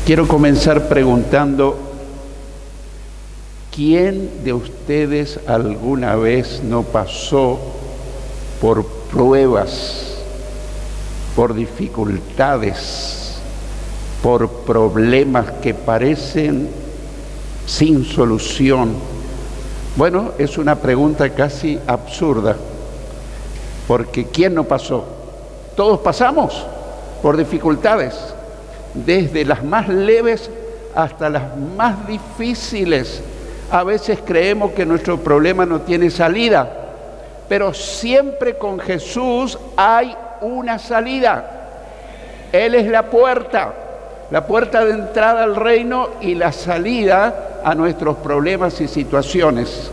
Quiero comenzar preguntando, ¿quién de ustedes alguna vez no pasó por pruebas, por dificultades, por problemas que parecen sin solución? Bueno, es una pregunta casi absurda, porque ¿quién no pasó? Todos pasamos por dificultades, desde las más leves hasta las más difíciles. A veces creemos que nuestro problema no tiene salida, pero siempre con Jesús hay una salida. Él es la puerta de entrada al reino y la salida a nuestros problemas y situaciones.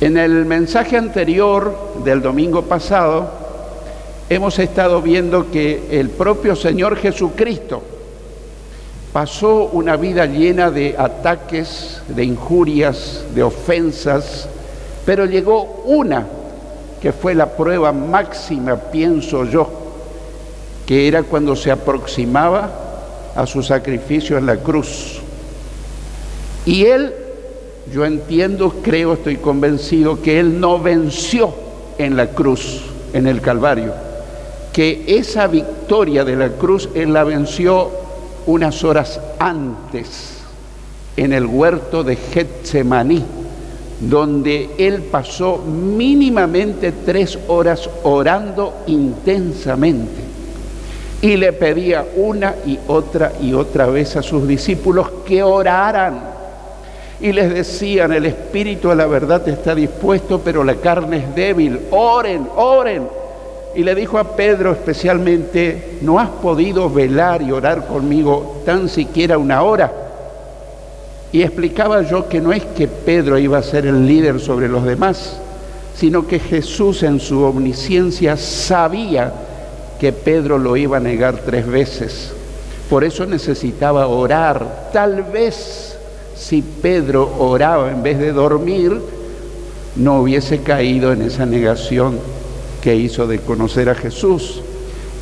En el mensaje anterior del domingo pasado, hemos estado viendo que el propio Señor Jesucristo pasó una vida llena de ataques, de injurias, de ofensas, pero llegó una que fue la prueba máxima, pienso yo, que era cuando se aproximaba a su sacrificio en la cruz. Y Él, yo entiendo, creo, estoy convencido que Él no venció en la cruz, en el Calvario, que esa victoria de la cruz Él la venció unas horas antes, en el huerto de Getsemaní, donde Él pasó mínimamente 3 horas orando intensamente, y le pedía una y otra vez a sus discípulos que oraran, y les decían: el espíritu a la verdad está dispuesto, pero la carne es débil, oren, oren. Y le dijo a Pedro especialmente: ¿no has podido velar y orar conmigo tan siquiera 1 hora? Y explicaba yo que no es que Pedro iba a ser el líder sobre los demás, sino que Jesús en su omnisciencia sabía que Pedro lo iba a negar 3 veces. Por eso necesitaba orar. Tal vez si Pedro oraba en vez de dormir, no hubiese caído en esa negación que hizo de conocer a Jesús.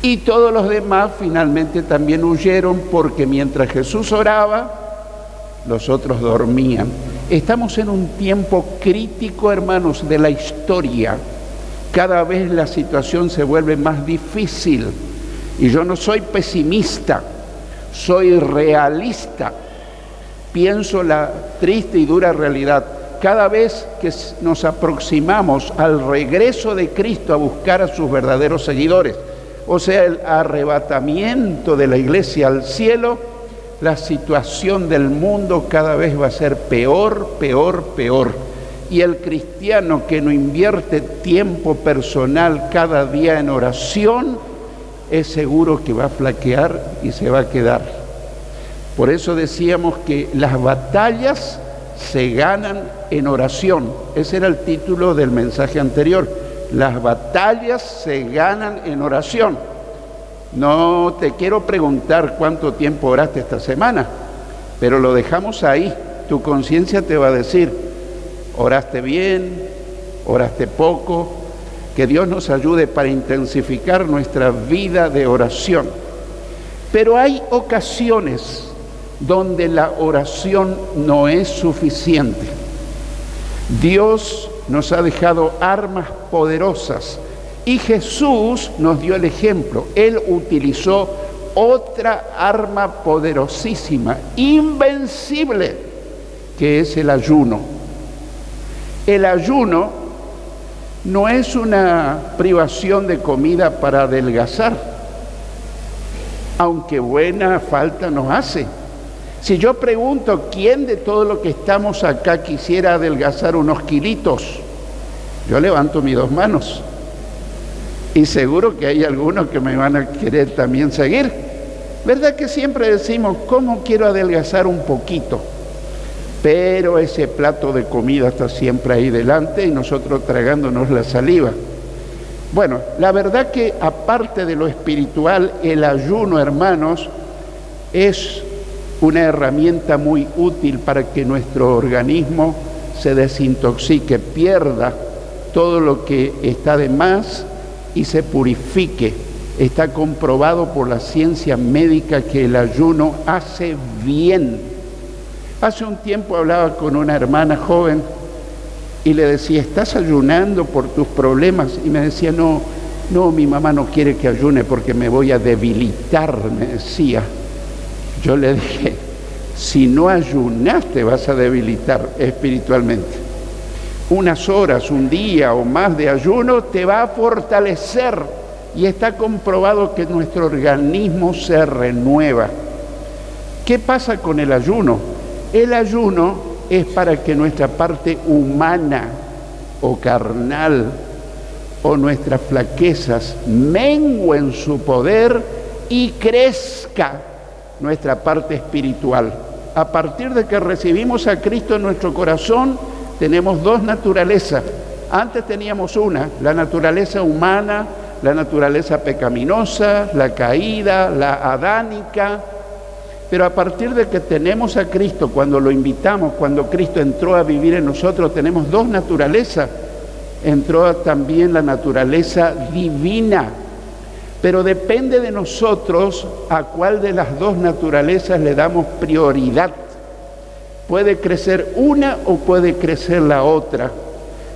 Y todos los demás finalmente también huyeron, porque mientras Jesús oraba, los otros dormían. Estamos en un tiempo crítico, hermanos, de la historia. Cada vez la situación se vuelve más difícil. Y yo no soy pesimista, soy realista. Pienso la triste y dura realidad. Cada vez que nos aproximamos al regreso de Cristo a buscar a sus verdaderos seguidores, o sea, el arrebatamiento de la iglesia al cielo, la situación del mundo cada vez va a ser peor, peor, peor. Y el cristiano que no invierte tiempo personal cada día en oración, es seguro que va a flaquear y se va a quedar. Por eso decíamos que las batallas se ganan en oración. Ese era el título del mensaje anterior. Las batallas se ganan en oración. No te quiero preguntar cuánto tiempo oraste esta semana, pero lo dejamos ahí. Tu conciencia te va a decir: oraste bien, oraste poco. Que Dios nos ayude para intensificar nuestra vida de oración. Pero hay ocasiones donde la oración no es suficiente. Dios nos ha dejado armas poderosas y Jesús nos dio el ejemplo. Él utilizó otra arma poderosísima, invencible, que es el ayuno. El ayuno no es una privación de comida para adelgazar, aunque buena falta nos hace. Si yo pregunto, ¿quién de todos los que estamos acá quisiera adelgazar unos kilitos? Yo levanto mis 2 manos. Y seguro que hay algunos que me van a querer también seguir. ¿Verdad que siempre decimos, cómo quiero adelgazar un poquito? Pero ese plato de comida está siempre ahí delante y nosotros tragándonos la saliva. Bueno, la verdad que aparte de lo espiritual, el ayuno, hermanos, es una herramienta muy útil para que nuestro organismo se desintoxique, pierda todo lo que está de más y se purifique. Está comprobado por la ciencia médica que el ayuno hace bien. Hace un tiempo hablaba con una hermana joven y le decía, ¿estás ayunando por tus problemas? Y me decía, no, mi mamá no quiere que ayune porque me voy a debilitar, me decía. Yo le dije, si no ayunas te vas a debilitar espiritualmente. Unas horas, un día o más de ayuno te va a fortalecer. Y está comprobado que nuestro organismo se renueva. ¿Qué pasa con el ayuno? El ayuno es para que nuestra parte humana o carnal o nuestras flaquezas mengüen su poder y crezca nuestra parte espiritual. A partir de que recibimos a Cristo en nuestro corazón, tenemos dos naturalezas. Antes teníamos una, la naturaleza humana, la naturaleza pecaminosa, la caída, la adánica, pero a partir de que tenemos a Cristo, cuando lo invitamos, cuando Cristo entró a vivir en nosotros, tenemos dos naturalezas. Entró también la naturaleza divina, pero depende de nosotros a cuál de las dos naturalezas le damos prioridad. Puede crecer una o puede crecer la otra.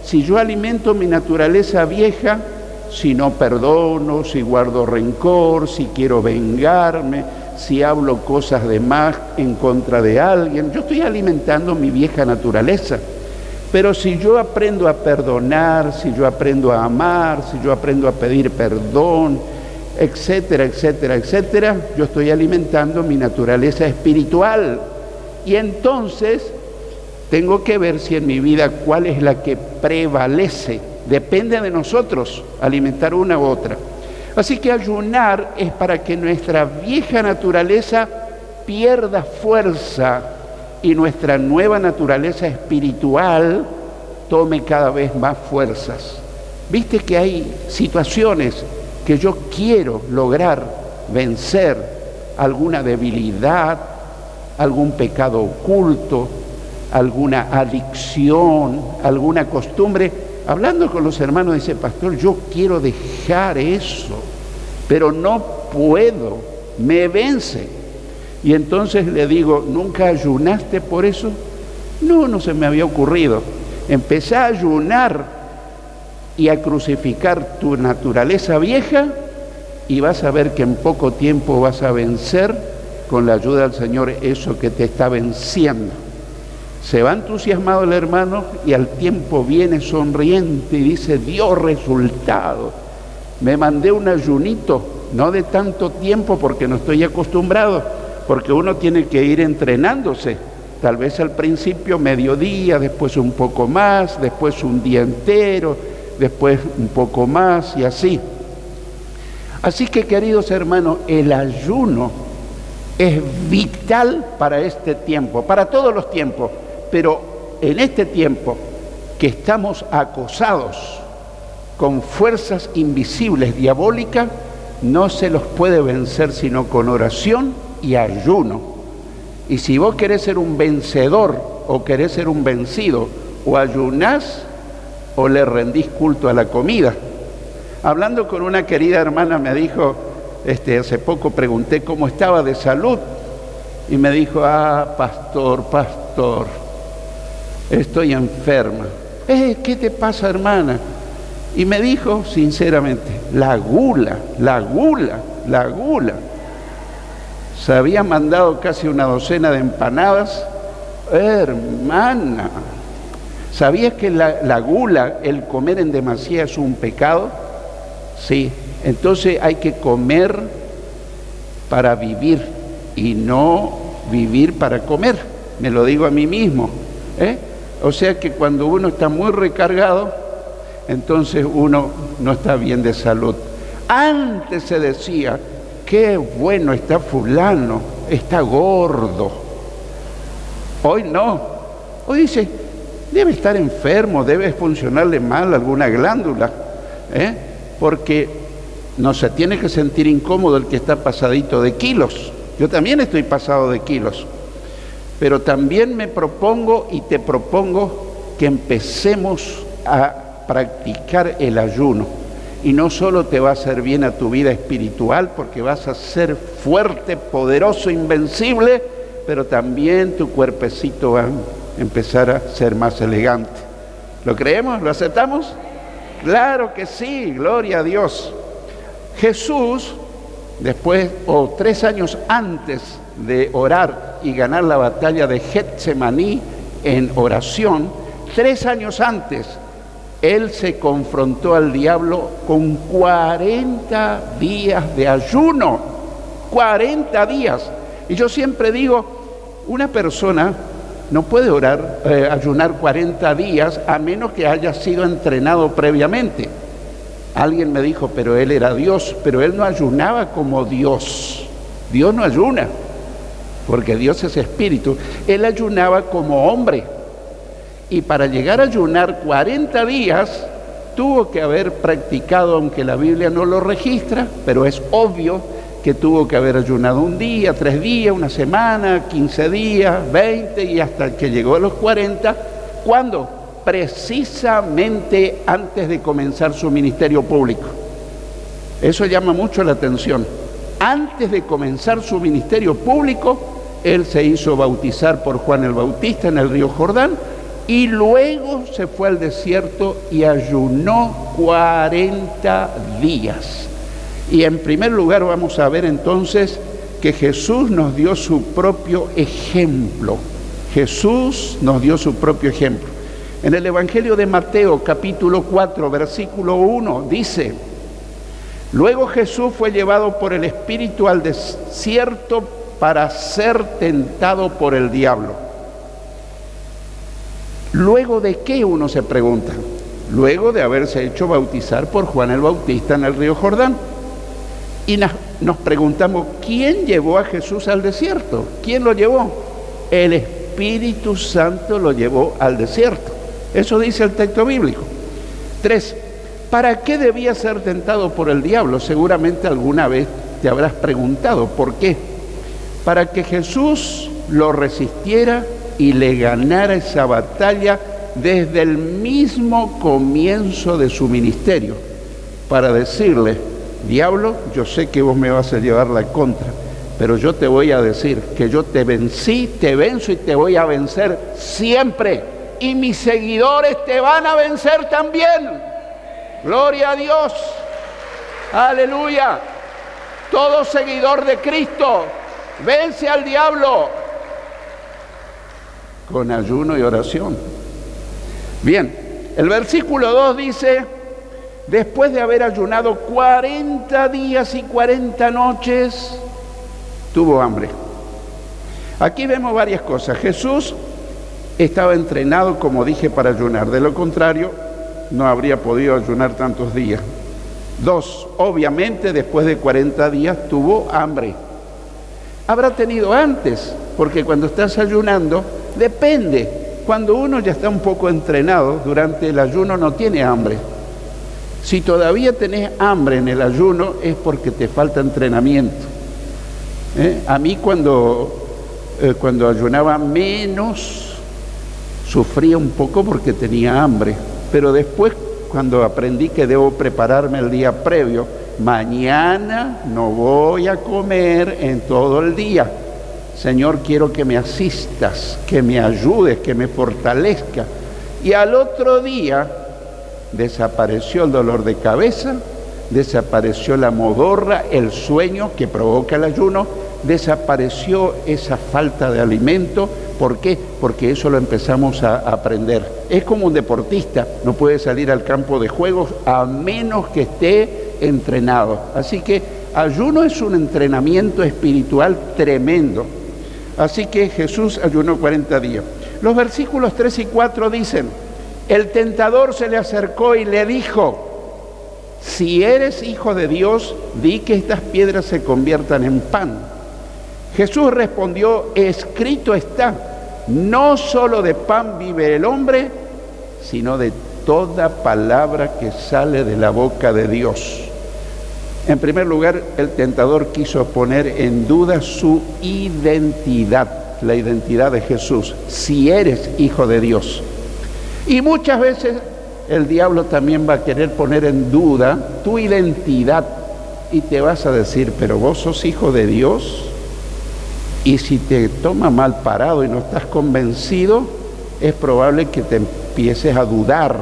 Si yo alimento mi naturaleza vieja, si no perdono, si guardo rencor, si quiero vengarme, si hablo cosas de más en contra de alguien, yo estoy alimentando mi vieja naturaleza. Pero si yo aprendo a perdonar, si yo aprendo a amar, si yo aprendo a pedir perdón, etcétera, etcétera, etcétera, yo estoy alimentando mi naturaleza espiritual. Y entonces tengo que ver si en mi vida cuál es la que prevalece. Depende de nosotros alimentar una u otra. Así que ayunar es para que nuestra vieja naturaleza pierda fuerza y nuestra nueva naturaleza espiritual tome cada vez más fuerzas. Viste que hay situaciones que yo quiero lograr vencer, alguna debilidad, algún pecado oculto, alguna adicción, alguna costumbre. Hablando con los hermanos, dice, pastor, yo quiero dejar eso, pero no puedo, me vence. Y entonces le digo, ¿nunca ayunaste por eso? No se me había ocurrido. Empecé a ayunar y a crucificar tu naturaleza vieja y vas a ver que en poco tiempo vas a vencer con la ayuda del Señor eso que te está venciendo. Se va entusiasmado el hermano y al tiempo viene sonriente y dice, dio resultado. Me mandé un ayunito, no de tanto tiempo porque no estoy acostumbrado, porque uno tiene que ir entrenándose. Tal vez al principio mediodía, después un poco más, después un día entero, después un poco más y así. Así que, queridos hermanos, el ayuno es vital para este tiempo, para todos los tiempos. Pero en este tiempo que estamos acosados con fuerzas invisibles, diabólicas, no se los puede vencer sino con oración y ayuno. Y si vos querés ser un vencedor o querés ser un vencido, o ayunás o le rendís culto a la comida. Hablando con una querida hermana me dijo, hace poco pregunté cómo estaba de salud y me dijo, pastor, estoy enferma. ¿Qué te pasa, hermana? Y me dijo sinceramente, la gula. Se había mandado casi una docena de empanadas. Hermana, ¿sabías que la gula, el comer en demasía es un pecado? Sí, entonces hay que comer para vivir y no vivir para comer. Me lo digo a mí mismo, O sea que cuando uno está muy recargado, entonces uno no está bien de salud. Antes se decía, qué bueno está fulano, está gordo. Hoy no. Hoy dice, debe estar enfermo, debe funcionarle mal alguna glándula, porque no se tiene que sentir incómodo el que está pasadito de kilos. Yo también estoy pasado de kilos. Pero también me propongo y te propongo que empecemos a practicar el ayuno. y no solo te va a hacer bien a tu vida espiritual, porque vas a ser fuerte, poderoso, invencible, pero también tu cuerpecito va a empezar a ser más elegante. ¿Lo creemos? ¿Lo aceptamos? Claro que sí, gloria a Dios. Jesús, después o 3 años antes de orar y ganar la batalla de Getsemaní en oración, 3 años antes, Él se confrontó al diablo con 40 días de ayuno. 40 días. Y yo siempre digo, una persona no puede ayunar 40 días a menos que haya sido entrenado previamente. Alguien me dijo, pero él era Dios, pero él no ayunaba como Dios. Dios no ayuna, porque Dios es espíritu. Él ayunaba como hombre. Y para llegar a ayunar 40 días, tuvo que haber practicado, aunque la Biblia no lo registra, pero es obvio que tuvo que haber ayunado 1 día, 3 días, 1 semana, 15 días, 20, y hasta que llegó a los 40, ¿cuándo? Precisamente antes de comenzar su ministerio público. Eso llama mucho la atención. Antes de comenzar su ministerio público, Él se hizo bautizar por Juan el Bautista en el río Jordán, y luego se fue al desierto y ayunó 40 días. Y en primer lugar vamos a ver entonces que Jesús nos dio su propio ejemplo. Jesús nos dio su propio ejemplo. En el Evangelio de Mateo, capítulo 4, versículo 1, dice: luego Jesús fue llevado por el Espíritu al desierto para ser tentado por el diablo. ¿Luego de qué? Uno se pregunta. Luego de haberse hecho bautizar por Juan el Bautista en el río Jordán. Y nos preguntamos, ¿quién llevó a Jesús al desierto? ¿Quién lo llevó? El Espíritu Santo lo llevó al desierto. Eso dice el texto bíblico. 3. ¿Para qué debía ser tentado por el diablo? Seguramente alguna vez te habrás preguntado, ¿por qué? Para que Jesús lo resistiera y le ganara esa batalla desde el mismo comienzo de su ministerio, para decirle: diablo, yo sé que vos me vas a llevar la contra, pero yo te voy a decir que yo te vencí, te venzo y te voy a vencer siempre, y mis seguidores te van a vencer también. Gloria a Dios, aleluya. Todo seguidor de Cristo vence al diablo con ayuno y oración. Bien, el versículo 2 dice: después de haber ayunado 40 días y 40 noches, tuvo hambre. Aquí vemos varias cosas. Jesús estaba entrenado, como dije, para ayunar. De lo contrario, no habría podido ayunar tantos días. 2, obviamente, después de 40 días tuvo hambre. Habrá tenido antes, porque cuando estás ayunando, depende. Cuando uno ya está un poco entrenado, durante el ayuno no tiene hambre. Si todavía tenés hambre en el ayuno, es porque te falta entrenamiento. A mí cuando ayunaba menos, sufría un poco porque tenía hambre. Pero después, cuando aprendí que debo prepararme el día previo, mañana no voy a comer en todo el día. Señor, quiero que me asistas, que me ayudes, que me fortalezca. Y al otro día desapareció el dolor de cabeza, desapareció la modorra, el sueño que provoca el ayuno, desapareció esa falta de alimento. ¿Por qué? Porque eso lo empezamos a aprender. Es como un deportista, no puede salir al campo de juegos a menos que esté entrenado. Así que ayuno es un entrenamiento espiritual tremendo. Así que Jesús ayunó 40 días. Los versículos 3 y 4 dicen: el tentador se le acercó y le dijo: si eres hijo de Dios, di que estas piedras se conviertan en pan. Jesús respondió: escrito está, no solo de pan vive el hombre, sino de toda palabra que sale de la boca de Dios. En primer lugar, el tentador quiso poner en duda su identidad, la identidad de Jesús. Si eres hijo de Dios. Y muchas veces el diablo también va a querer poner en duda tu identidad y te vas a decir, pero vos sos hijo de Dios. Y si te toma mal parado y no estás convencido, es probable que te empieces a dudar.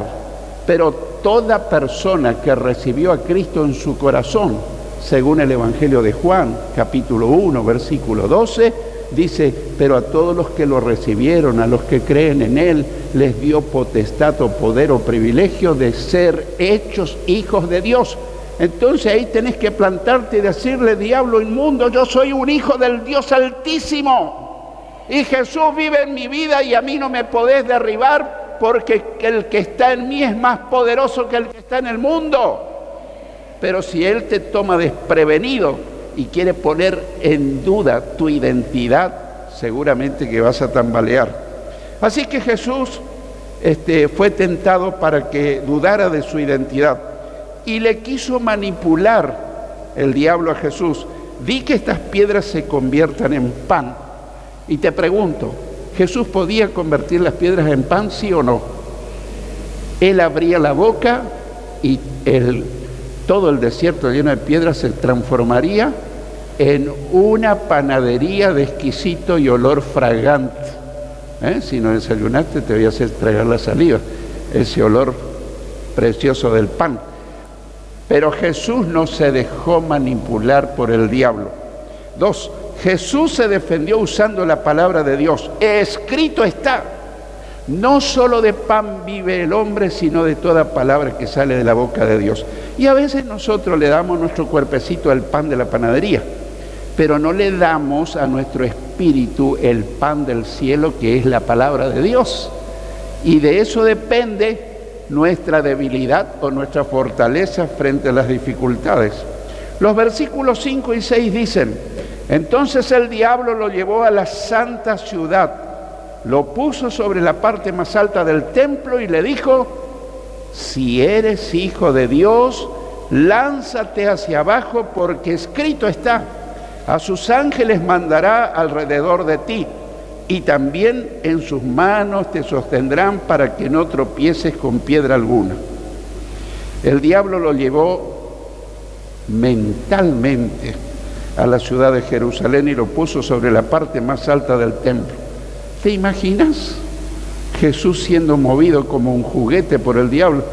Pero toda persona que recibió a Cristo en su corazón, según el Evangelio de Juan, capítulo 1, versículo 12, dice, pero a todos los que lo recibieron, a los que creen en Él, les dio potestad o poder o privilegio de ser hechos hijos de Dios. Entonces ahí tenés que plantarte y decirle, diablo inmundo, yo soy un hijo del Dios Altísimo. Y Jesús vive en mi vida y a mí no me podés derribar porque el que está en mí es más poderoso que el que está en el mundo. Pero si Él te toma desprevenido y quiere poner en duda tu identidad, seguramente que vas a tambalear. Así que Jesús fue tentado para que dudara de su identidad y le quiso manipular el diablo a Jesús. Di que estas piedras se conviertan en pan. Y te pregunto, ¿Jesús podía convertir las piedras en pan, sí o no? Él abría la boca y todo el desierto lleno de piedras se transformaría en una panadería de exquisito y olor fragante. Si no desayunaste, te voy a hacer tragar la saliva, ese olor precioso del pan. Pero Jesús no se dejó manipular por el diablo. 2, Jesús se defendió usando la palabra de Dios. Escrito está. No solo de pan vive el hombre, sino de toda palabra que sale de la boca de Dios. Y a veces nosotros le damos nuestro cuerpecito al pan de la panadería, pero no le damos a nuestro espíritu el pan del cielo, que es la palabra de Dios. Y de eso depende nuestra debilidad o nuestra fortaleza frente a las dificultades. Los versículos 5 y 6 dicen, entonces el diablo lo llevó a la santa ciudad, lo puso sobre la parte más alta del templo y le dijo, si eres hijo de Dios, lánzate hacia abajo porque escrito está, a sus ángeles mandará alrededor de ti y también en sus manos te sostendrán para que no tropieces con piedra alguna. El diablo lo llevó mentalmente a la ciudad de Jerusalén y lo puso sobre la parte más alta del templo. ¿Te imaginas? Jesús siendo movido como un juguete por el diablo,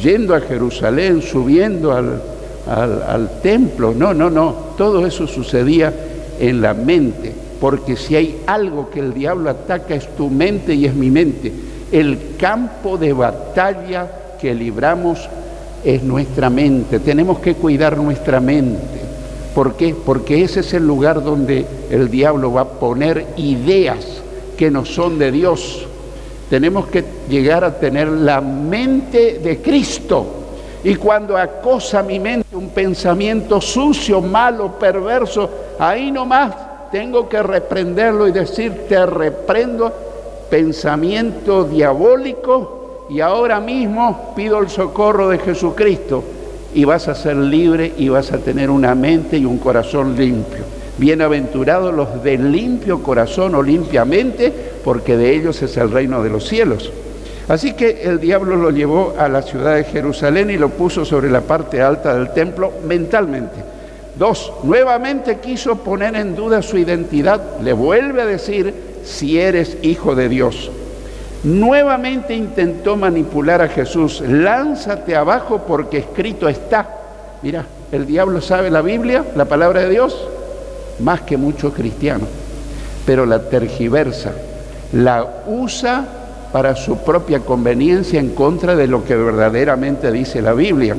yendo a Jerusalén, subiendo al templo. No, todo eso sucedía en la mente, porque si hay algo que el diablo ataca es tu mente y es mi mente. El campo de batalla que libramos es nuestra mente. Tenemos que cuidar nuestra mente. ¿Por qué? Porque ese es el lugar donde el diablo va a poner ideas que no son de Dios. Tenemos que llegar a tener la mente de Cristo. Y cuando acosa mi mente un pensamiento sucio, malo, perverso, ahí nomás tengo que reprenderlo y decir, te reprendo, pensamiento diabólico, y ahora mismo pido el socorro de Jesucristo, y vas a ser libre y vas a tener una mente y un corazón limpio. Bienaventurados los de limpio corazón o limpia mente, porque de ellos es el reino de los cielos. Así que el diablo lo llevó a la ciudad de Jerusalén y lo puso sobre la parte alta del templo mentalmente. 2, nuevamente quiso poner en duda su identidad. Le vuelve a decir, si eres hijo de Dios. Nuevamente intentó manipular a Jesús. Lánzate abajo porque escrito está. Mira, el diablo sabe la Biblia, la palabra de Dios, más que muchos cristianos, pero la tergiversa, la usa para su propia conveniencia en contra de lo que verdaderamente dice la Biblia.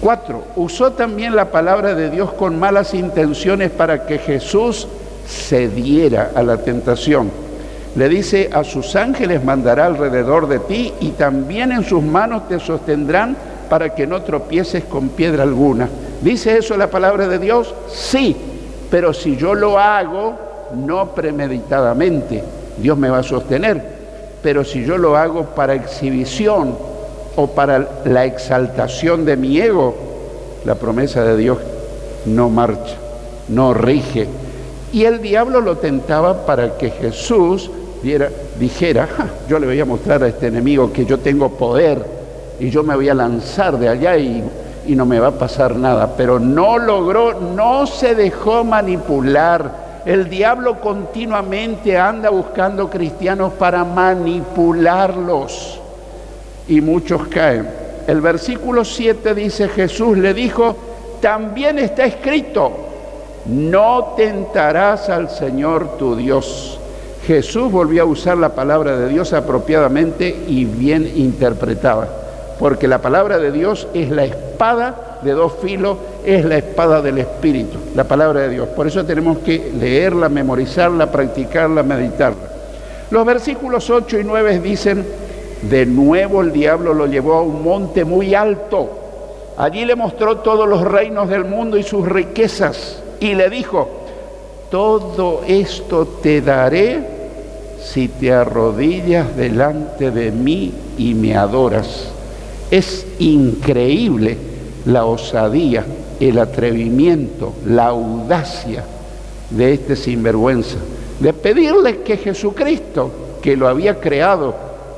4, usó también la palabra de Dios con malas intenciones para que Jesús cediera a la tentación. Le dice, a sus ángeles mandará alrededor de ti y también en sus manos te sostendrán para que no tropieces con piedra alguna. ¿Dice eso la palabra de Dios? Sí, pero si yo lo hago no premeditadamente, Dios me va a sostener. Pero si yo lo hago para exhibición o para la exaltación de mi ego, la promesa de Dios no marcha, no rige. Y el diablo lo tentaba para que Jesús dijera, yo le voy a mostrar a este enemigo que yo tengo poder y yo me voy a lanzar de allá y no me va a pasar nada. Pero no logró, no se dejó manipular. El diablo continuamente anda buscando cristianos para manipularlos y muchos caen. El versículo 7 dice: Jesús le dijo, también está escrito, no tentarás al Señor tu Dios. Jesús volvió a usar la palabra de Dios apropiadamente y bien interpretada, porque la palabra de Dios es la espada de dos filos, es la espada del Espíritu, la palabra de Dios. Por eso tenemos que leerla, memorizarla, practicarla, meditarla. Los versículos 8 y 9 dicen: de nuevo el diablo lo llevó a un monte muy alto. Allí le mostró todos los reinos del mundo y sus riquezas, y le dijo: todo esto te daré si te arrodillas delante de mí y me adoras. Es increíble la osadía, el atrevimiento, la audacia de este sinvergüenza, de pedirle que Jesucristo, que lo había creado,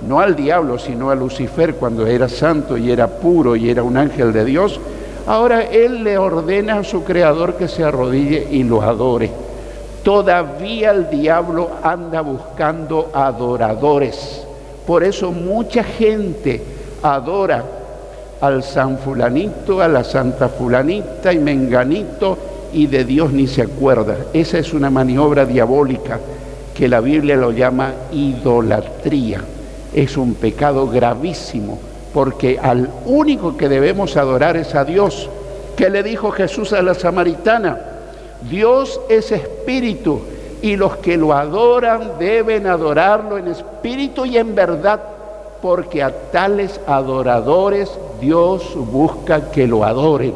no al diablo, sino a Lucifer cuando era santo y era puro y era un ángel de Dios, ahora él le ordena a su creador que se arrodille y lo adore. Todavía el diablo anda buscando adoradores. Por eso mucha gente adora al San Fulanito, a la Santa Fulanita y Menganito, y de Dios ni se acuerda. Esa es una maniobra diabólica que la Biblia lo llama idolatría. Es un pecado gravísimo, porque al único que debemos adorar es a Dios. ¿Qué le dijo Jesús a la samaritana? Dios es espíritu, y los que lo adoran deben adorarlo en espíritu y en verdad, porque a tales adoradores Dios busca que lo adoren.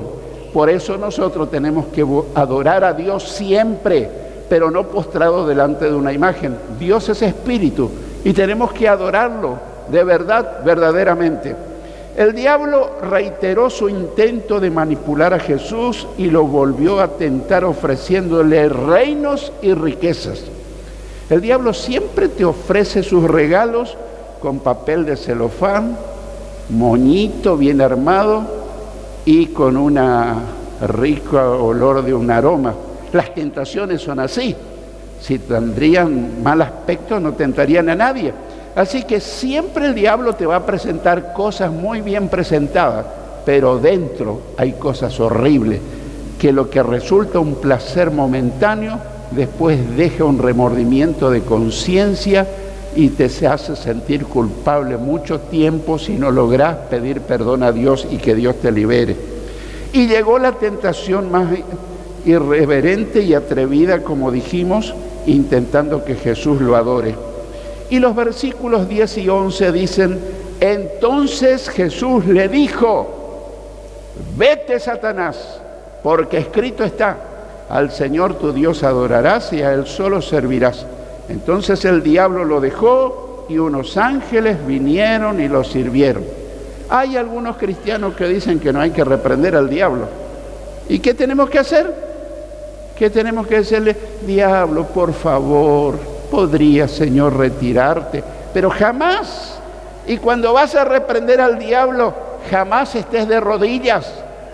Por eso nosotros tenemos que adorar a Dios siempre, pero no postrado delante de una imagen. Dios es espíritu y tenemos que adorarlo de verdad, verdaderamente. El diablo reiteró su intento de manipular a Jesús y lo volvió a tentar ofreciéndole reinos y riquezas. El diablo siempre te ofrece sus regalos con papel de celofán, moñito bien armado y con una rica olor de un aroma. Las tentaciones son así. Si tendrían mal aspecto, no tentarían a nadie. Así que siempre el diablo te va a presentar cosas muy bien presentadas, pero dentro hay cosas horribles, que lo que resulta un placer momentáneo, después deja un remordimiento de conciencia y te se hace sentir culpable mucho tiempo si no lográs pedir perdón a Dios y que Dios te libere. Y llegó la tentación más irreverente y atrevida, como dijimos, intentando que Jesús lo adore. Y los versículos 10 y 11 dicen: entonces Jesús le dijo: vete, Satanás, porque escrito está, al Señor tu Dios adorarás y a Él solo servirás. Entonces el diablo lo dejó y unos ángeles vinieron y lo sirvieron. Hay algunos cristianos que dicen que no hay que reprender al diablo. ¿Y qué tenemos que hacer? ¿Qué tenemos que decirle? Diablo, por favor, podría, Señor, retirarte, pero jamás. Y cuando vas a reprender al diablo, jamás estés de rodillas,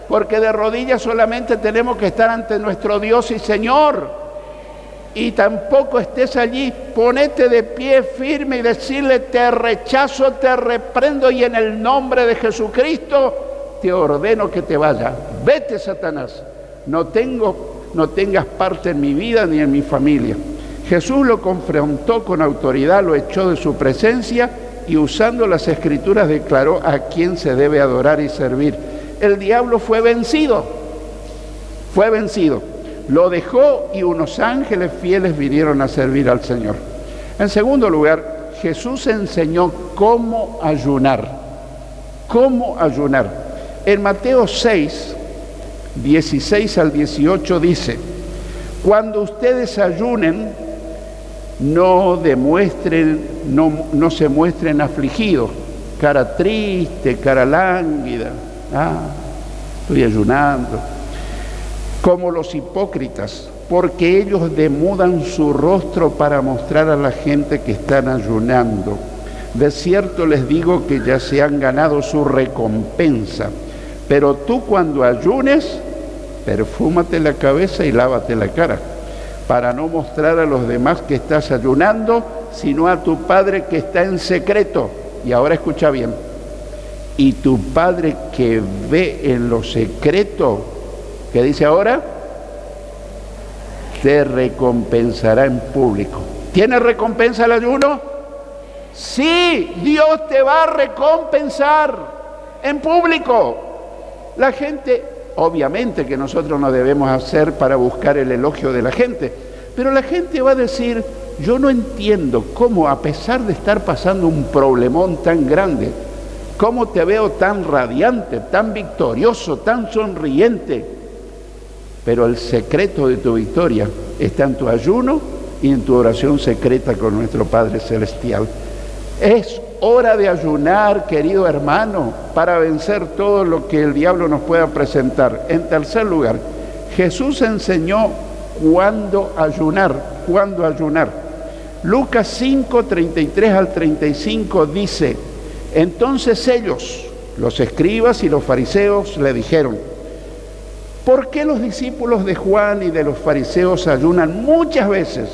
porque de rodillas solamente tenemos que estar ante nuestro Dios y Señor. Y tampoco estés allí, ponete de pie firme y decirle: te rechazo, te reprendo y en el nombre de Jesucristo te ordeno que te vayas. Vete, Satanás, no tengas parte en mi vida ni en mi familia. Jesús lo confrontó con autoridad, lo echó de su presencia y usando las Escrituras declaró a quién se debe adorar y servir. El diablo fue vencido, lo dejó y unos ángeles fieles vinieron a servir al Señor. En segundo lugar, Jesús enseñó cómo ayunar. En Mateo 6, 16 al 18 dice: cuando ustedes ayunen, no se muestren afligidos, cara triste, cara lánguida. Estoy ayunando. Como los hipócritas, porque ellos demudan su rostro para mostrar a la gente que están ayunando. De cierto les digo que ya se han ganado su recompensa. Pero tú cuando ayunes, perfúmate la cabeza y lávate la cara, para no mostrar a los demás que estás ayunando, sino a tu Padre que está en secreto. Y ahora escucha bien. Y tu Padre que ve en lo secreto, ¿qué dice ahora? Te recompensará en público. ¿Tiene recompensa el ayuno? Sí, Dios te va a recompensar en público. La gente, obviamente que nosotros no debemos hacer para buscar el elogio de la gente, pero la gente va a decir, yo no entiendo cómo, a pesar de estar pasando un problemón tan grande, cómo te veo tan radiante, tan victorioso, tan sonriente. Pero el secreto de tu victoria está en tu ayuno y en tu oración secreta con nuestro Padre Celestial. Es hora de ayunar, querido hermano, para vencer todo lo que el diablo nos pueda presentar. En tercer lugar, Jesús enseñó cuándo ayunar, cuándo ayunar. Lucas 5, 33 al 35 dice, entonces ellos, los escribas y los fariseos, le dijeron, ¿por qué los discípulos de Juan y de los fariseos ayunan muchas veces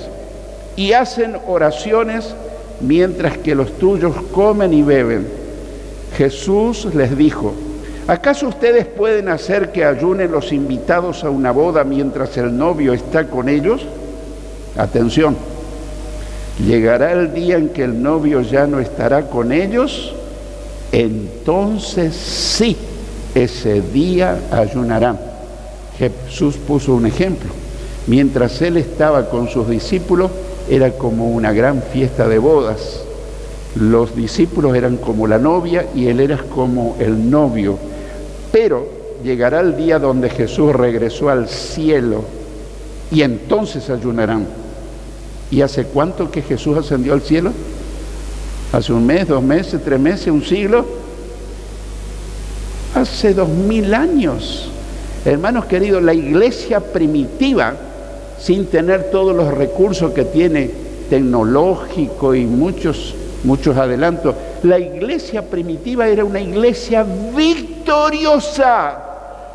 y hacen oraciones mientras que los tuyos comen y beben? Jesús les dijo, ¿acaso ustedes pueden hacer que ayunen los invitados a una boda mientras el novio está con ellos? Atención, llegará el día en que el novio ya no estará con ellos, entonces sí, ese día ayunarán. Jesús puso un ejemplo. Mientras él estaba con sus discípulos, era como una gran fiesta de bodas. Los discípulos eran como la novia y él era como el novio. Pero llegará el día donde Jesús regresó al cielo y entonces ayunarán. ¿Y hace cuánto que Jesús ascendió al cielo? ¿Hace un mes, 2 meses, 3 meses, un siglo? Hace 2000 años. Hermanos queridos, la iglesia primitiva, sin tener todos los recursos que tiene tecnológico y muchos adelantos, la iglesia primitiva era una iglesia victoriosa.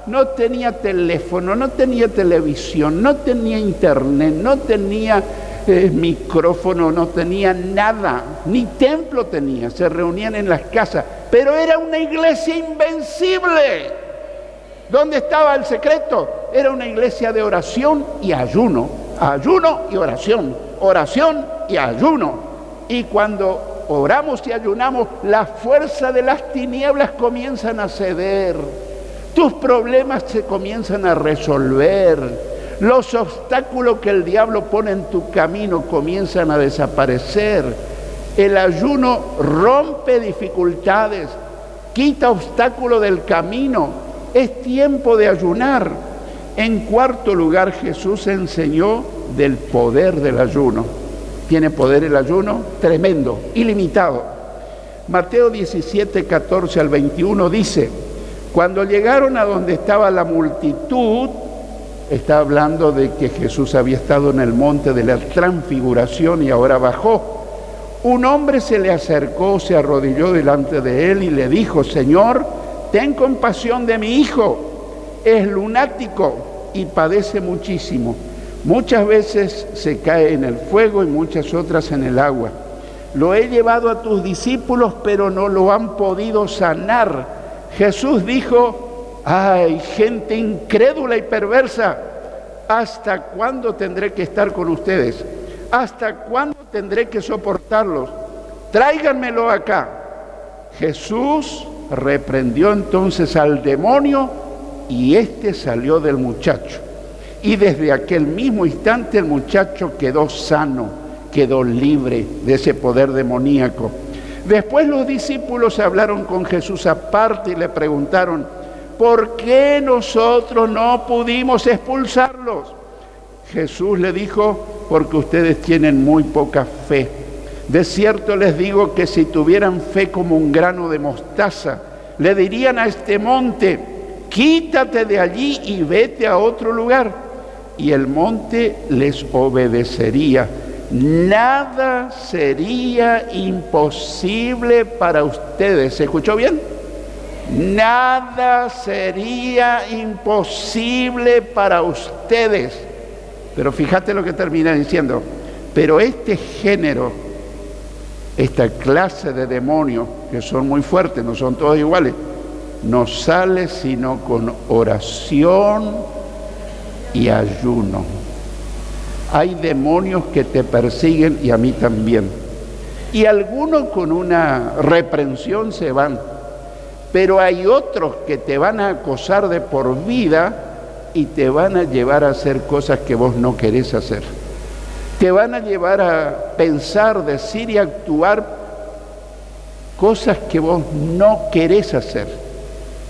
No tenía teléfono, no tenía televisión, no tenía internet, no tenía micrófono, no tenía nada, ni templo tenía, se reunían en las casas, pero era una iglesia invencible. ¿Dónde estaba el secreto? Era una iglesia de oración y ayuno, ayuno y oración, oración y ayuno. Y cuando oramos y ayunamos, la fuerza de las tinieblas comienzan a ceder, tus problemas se comienzan a resolver, los obstáculos que el diablo pone en tu camino comienzan a desaparecer. El ayuno rompe dificultades, quita obstáculos del camino. Es tiempo de ayunar. En cuarto lugar, Jesús enseñó del poder del ayuno. ¿Tiene poder el ayuno? Tremendo, ilimitado. Mateo 17, 14 al 21 dice, cuando llegaron a donde estaba la multitud, está hablando de que Jesús había estado en el monte de la transfiguración y ahora bajó. Un hombre se le acercó, se arrodilló delante de él y le dijo, Señor, ten compasión de mi hijo, es lunático y padece muchísimo. Muchas veces se cae en el fuego y muchas otras en el agua. Lo he llevado a tus discípulos, pero no lo han podido sanar. Jesús dijo, ¡ay, gente incrédula y perversa! ¿Hasta cuándo tendré que estar con ustedes? ¿Hasta cuándo tendré que soportarlos? Tráiganmelo acá. Jesús reprendió entonces al demonio y éste salió del muchacho. Y desde aquel mismo instante el muchacho quedó sano, quedó libre de ese poder demoníaco. Después los discípulos hablaron con Jesús aparte y le preguntaron, ¿por qué nosotros no pudimos expulsarlos? Jesús le dijo, porque ustedes tienen muy poca fe. De cierto les digo que si tuvieran fe como un grano de mostaza, le dirían a este monte, quítate de allí y vete a otro lugar. Y el monte les obedecería. nada sería imposible para ustedes. ¿Se escuchó bien? Nada sería imposible para ustedes. Pero fíjate lo que termina diciendo. Pero este género, esta clase de demonios, que son muy fuertes, no son todos iguales, no sale sino con oración y ayuno. Hay demonios que te persiguen, y a mí también. Y algunos con una reprensión se van. Pero hay otros que te van a acosar de por vida y te van a llevar a hacer cosas que vos no querés hacer. Te van a llevar a pensar, decir y actuar cosas que vos no querés hacer.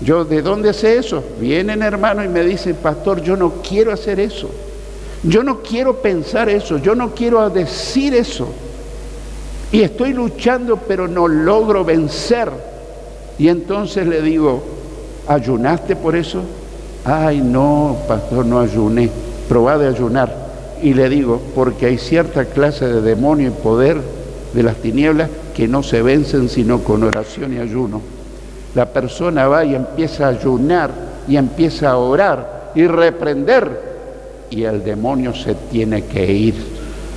Yo, ¿de dónde sé eso? Vienen hermanos y me dicen, pastor, yo no quiero hacer eso. Yo no quiero pensar eso. Yo no quiero decir eso. Y estoy luchando, pero no logro vencer. Y entonces le digo, ¿ayunaste por eso? Ay, no, pastor, no ayuné. Probá de ayunar. Y le digo, porque hay cierta clase de demonio y poder de las tinieblas que no se vencen sino con oración y ayuno. La persona va y empieza a ayunar y empieza a orar y reprender, y el demonio se tiene que ir.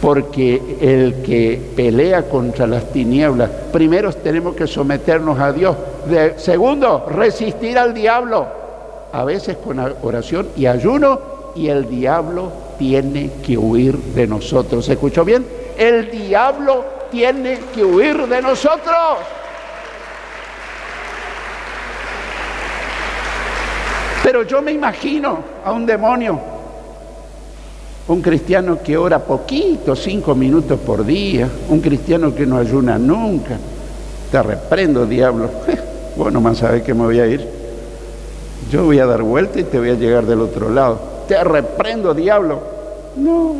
Porque el que pelea contra las tinieblas, primero tenemos que someternos a Dios. Segundo, resistir al diablo, a veces con oración y ayuno, y el diablo tiene que huir de nosotros. ¿Se escuchó bien? El diablo tiene que huir de nosotros. Pero yo me imagino a un demonio, un cristiano que ora poquito, 5 minutos por día, un cristiano que no ayuna nunca. Te reprendo, diablo. Vos nomás sabés que me voy a ir. Yo voy a dar vuelta y te voy a llegar del otro lado. Te reprendo, diablo. No,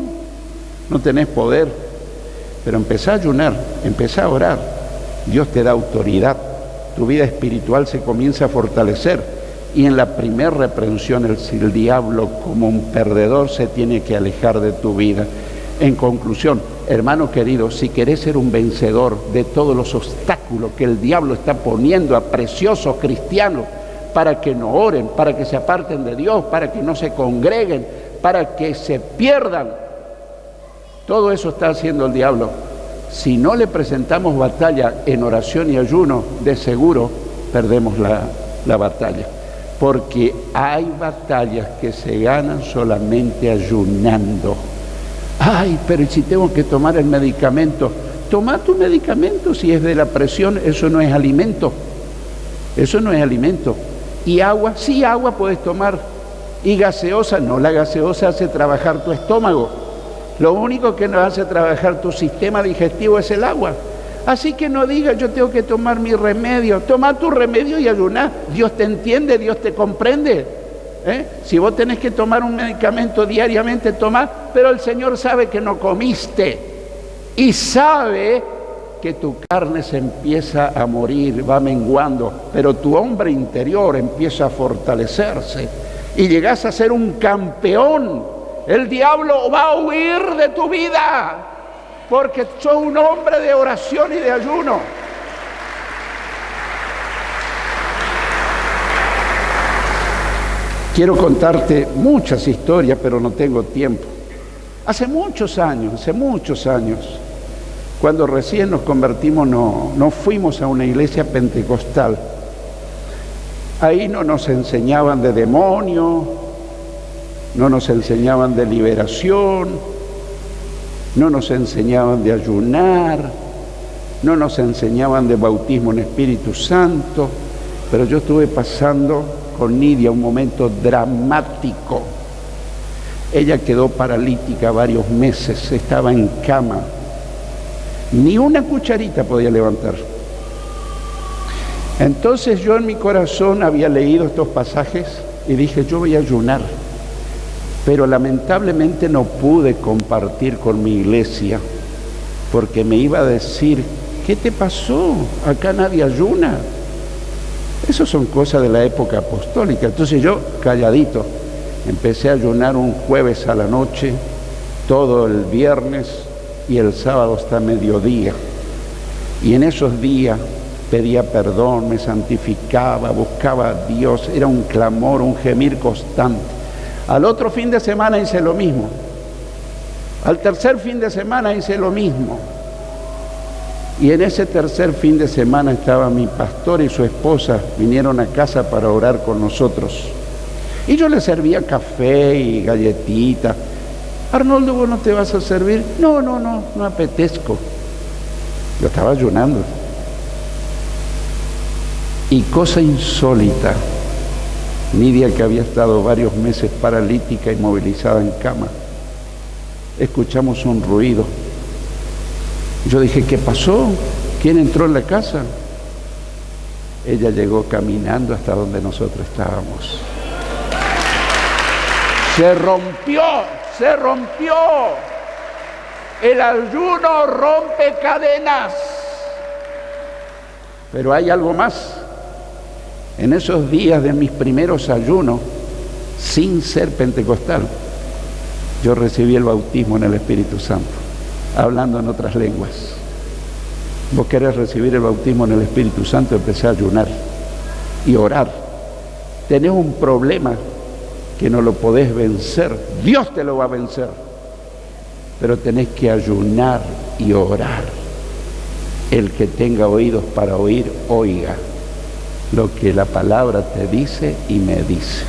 no tenés poder. Pero empezá a ayunar, empezá a orar. Dios te da autoridad. Tu vida espiritual se comienza a fortalecer. Y en la primera reprensión, el diablo, como un perdedor, se tiene que alejar de tu vida. En conclusión, hermano querido, si querés ser un vencedor de todos los obstáculos que el diablo está poniendo a preciosos cristianos para que no oren, para que se aparten de Dios, para que no se congreguen, para que se pierdan, todo eso está haciendo el diablo. Si no le presentamos batalla en oración y ayuno, de seguro perdemos la batalla. Porque hay batallas que se ganan solamente ayunando. Ay, pero si tengo que tomar el medicamento, toma tu medicamento. Si es de la presión, eso no es alimento. Eso no es alimento. Y agua, sí, agua puedes tomar. Y gaseosa, no, la gaseosa hace trabajar tu estómago. Lo único que nos hace trabajar tu sistema digestivo es el agua. Así que no digas, yo tengo que tomar mi remedio. Toma tu remedio y ayuná. Dios te entiende, Dios te comprende. Si vos tenés que tomar un medicamento diariamente, tomá, pero el Señor sabe que no comiste. Y sabe que tu carne se empieza a morir, va menguando, pero tu hombre interior empieza a fortalecerse. Y llegás a ser un campeón. El diablo va a huir de tu vida. Porque sos un hombre de oración y de ayuno. Quiero contarte muchas historias, pero no tengo tiempo. Hace muchos años, cuando recién nos convertimos, no fuimos a una iglesia pentecostal. Ahí no nos enseñaban de demonio, no nos enseñaban de liberación, no nos enseñaban de ayunar, no nos enseñaban de bautismo en Espíritu Santo, pero yo estuve pasando con Nidia un momento dramático. Ella quedó paralítica varios meses, estaba en cama, ni una cucharita podía levantar. Entonces yo en mi corazón había leído estos pasajes y dije, yo voy a ayunar. Pero lamentablemente no pude compartir con mi iglesia, porque me iba a decir, ¿qué te pasó? Acá nadie ayuna. Eso son cosas de la época apostólica. Entonces yo, calladito, empecé a ayunar un jueves a la noche, todo el viernes, y el sábado hasta mediodía. Y en esos días pedía perdón, me santificaba, buscaba a Dios, era un clamor, un gemir constante. Al otro fin de semana hice lo mismo. Al tercer fin de semana hice lo mismo. Y en ese tercer fin de semana estaba mi pastor y su esposa, vinieron a casa para orar con nosotros. Y yo les servía café y galletitas. Arnoldo, ¿vos no te vas a servir? No apetezco. Yo estaba ayunando. Y cosa insólita, Nidia, que había estado varios meses paralítica, inmovilizada en cama, escuchamos un ruido. Yo dije, ¿qué pasó? ¿Quién entró en la casa? Ella llegó caminando hasta donde nosotros estábamos. Se rompió. El ayuno rompe cadenas. Pero hay algo más. En esos días de mis primeros ayunos, sin ser pentecostal, yo recibí el bautismo en el Espíritu Santo, hablando en otras lenguas. Vos querés recibir el bautismo en el Espíritu Santo, empecé a ayunar y orar. Tenés un problema que no lo podés vencer, Dios te lo va a vencer, pero tenés que ayunar y orar. El que tenga oídos para oír, oiga lo que la palabra te dice y me dice.